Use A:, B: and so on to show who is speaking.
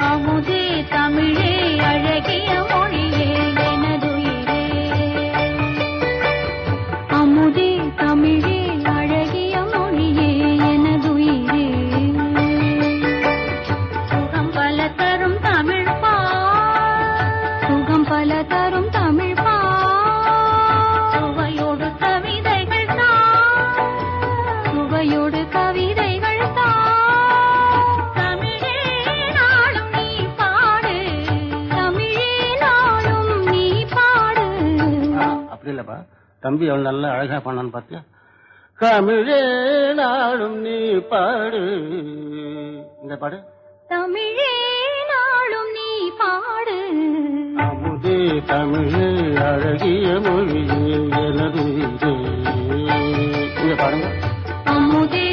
A: அமுதே தமிழே அழகிய மொழியே எனதுயிரே, அமுதே தமிழே அழகிய மொழியே எனதுயிரே, சுகம் பல தரும் தமிழ் பா, சுகம் பல தரும் தமிழ் பா, சுவையோடு கவிதைகள் தான், சுவையோடு கவிதைகள் தான்.
B: இல்லப்பா தம்பி அவள் நல்லா அழகா பண்ணான்னு பார்த்தியா? தமிழே நாளும் நீ பாடு. இந்த பாடு.
A: தமிழே நாளும் நீ பாடு.
B: அமுதே தமிழே அழகிய மொழியே எனது. இங்க பாருங்க.
A: அமுதே